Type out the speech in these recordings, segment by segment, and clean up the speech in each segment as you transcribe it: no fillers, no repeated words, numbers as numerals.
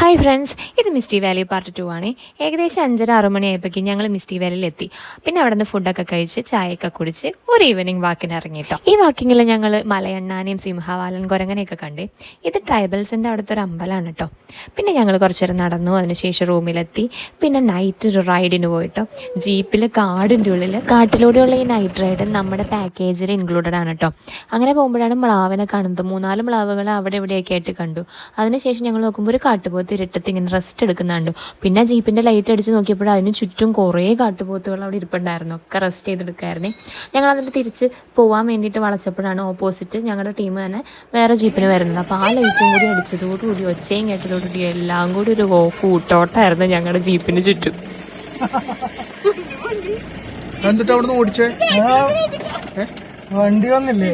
Hi friends, ഇത് misty Valley part 2 ആണ്. ഏകദേശം 5:30-6 മണിയായപ്പോഴേക്കും ഞങ്ങൾ മിസ്റ്റി വാലിയിൽ എത്തി. പിന്നെ അവിടെ നിന്ന് ഫുഡൊക്കെ കഴിച്ച് ചായയൊക്കെ കുടിച്ച് ഒരു ഈവനിങ് വാക്കിന് ഇറങ്ങിയിട്ടോ. ഈ വാക്കിങ്ങിൽ ഞങ്ങൾ മലയണ്ണാനെയും സിംഹവാലൻ കുരങ്ങനെയൊക്കെ കണ്ടേ. ഇത് ട്രൈബൽസിൻ്റെ അവിടുത്തെ ഒരു അമ്പലമാണ് കേട്ടോ. പിന്നെ ഞങ്ങൾ കുറച്ച് നേരം നടന്നു, അതിനുശേഷം റൂമിലെത്തി. പിന്നെ നൈറ്റ് ഒരു റൈഡിന് പോയിട്ടോ. ജീപ്പിൽ കാടിൻ്റെ ഉള്ളിൽ കാട്ടിലൂടെയുള്ള ഈ നൈറ്റ് റൈഡ് നമ്മുടെ പാക്കേജിൽ ഇൻക്ലൂഡഡ് ആണ് കേട്ടോ. അങ്ങനെ പോകുമ്പോഴാണ് മ്ലാവിനെ കാണുന്നത്. 3-4 മ്ലാവുകൾ അവിടെ ഇവിടെയൊക്കെ ആയിട്ട് കണ്ടു. അതിനുശേഷം ഞങ്ങൾ നോക്കുമ്പോൾ ഒരു കാട്ടുപോത്ത് ഇരുട്ടത്ത് ഇങ്ങനെ റെസ്റ്റ് എടുക്കുന്നുണ്ട്. പിന്നെ ജീപ്പിൻ്റെ ലൈറ്റ് അടിച്ച് നോക്കിയപ്പോൾ അതിന് ചുറ്റും കുറേ കാട്ടുപോത്തുകൾ അവിടെ ഇരിപ്പുണ്ടായിരുന്നു. ഒക്കെ റെസ്റ്റ് ചെയ്തെടുക്കായിരുന്നേ. ഞങ്ങൾ അതിൻ്റെ തിരിച്ച് പോകാൻ വേണ്ടിയിട്ട് വളച്ചപ്പോഴാണ് ഓപ്പോസിറ്റ് ഞങ്ങളുടെ ടീം തന്നെ വേറെ ജീപ്പിന് വരുന്നത്. അപ്പോൾ ആ ലൈറ്റും കൂടി അടിച്ചതോടുകൂടി ഒച്ചയും കേട്ടതോടുകൂടി എല്ലാം കൂടി ഒരു കൂട്ടോട്ടായിരുന്നു ഞങ്ങളുടെ ജീപ്പിന് ചുറ്റും. വണ്ടി വന്നില്ലേ?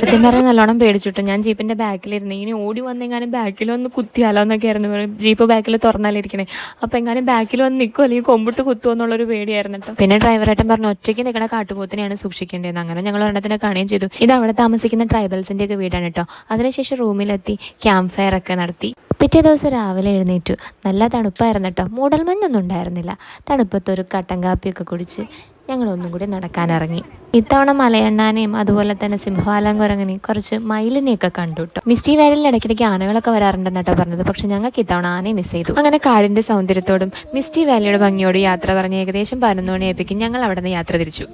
സത്യം പറയാൻ നല്ലോണം പേടിച്ചിട്ടു. ഞാൻ ജീപ്പിന്റെ ബാക്കിലിരുന്നു. ഇനി ഓടി വന്നെങ്ങാനും ബാക്കിൽ വന്ന് കുത്തിയാലോ എന്നൊക്കെ ആയിരുന്നു. ജീപ്പ് ബാക്കിൽ തുറന്നാലിരിക്കണേ. അപ്പൊ എങ്ങാനും ബാക്കിൽ വന്ന് നിൽക്കും അല്ലെങ്കിൽ കൊമ്പിട്ട് കുത്തുമോ എന്നുള്ളൊരു പേടിയായിരുന്നു കേട്ടോ. പിന്നെ ഡ്രൈവറായിട്ടും പറഞ്ഞു ഒറ്റയ്ക്ക് നിൽക്കണ കാട്ടുപോത്തിനെയാണ് സൂക്ഷിക്കേണ്ടതെന്ന്. അങ്ങനെ ഞങ്ങൾ ഒരെണ്ണത്തിനെ കാണുകയും ചെയ്തു. ഇത് അവിടെ താമസിക്കുന്ന ട്രൈബൽസിന്റെ ഒക്കെ വീടാണ് കേട്ടോ. അതിനുശേഷം റൂമിലെത്തി ക്യാമ്പ് ഫയർ ഒക്കെ നടത്തി. പിറ്റേ ദിവസം രാവിലെ എഴുന്നേറ്റു. നല്ല തണുപ്പായിരുന്നു കേട്ടോ. മൂടൽമഞ്ഞൊന്നും ഉണ്ടായിരുന്നില്ല. തണുപ്പത്തൊരു കട്ടൻ കാപ്പിയൊക്കെ കുടിച്ച് ഞങ്ങളൊന്നും കൂടി നടക്കാനിറങ്ങി. ഇത്തവണ മലയണ്ണാനെയും അതുപോലെ തന്നെ സിംഹവാലൻ കുരങ്ങനെയും കുറച്ച് മയിലിനെയൊക്കെ കണ്ടു കേട്ടോ. മിസ്റ്റി വാലിയിൽ ഇടയ്ക്കിടയ്ക്ക് ആനകളൊക്കെ വരാറുണ്ടെന്നാട്ടോ പറഞ്ഞത്. പക്ഷെ ഞങ്ങൾക്ക് ഇത്തവണ ആനയെ മിസ് ചെയ്തു. അങ്ങനെ കാടിന്റെ സൗന്ദര്യത്തോടും മിസ്റ്റി വാലിയുടെ ഭംഗിയോടും യാത്ര പറഞ്ഞ് ഏകദേശം 11 മണിയായപ്പോഴേക്കും ഞങ്ങൾ അവിടെ നിന്ന് യാത്ര തിരിച്ചു.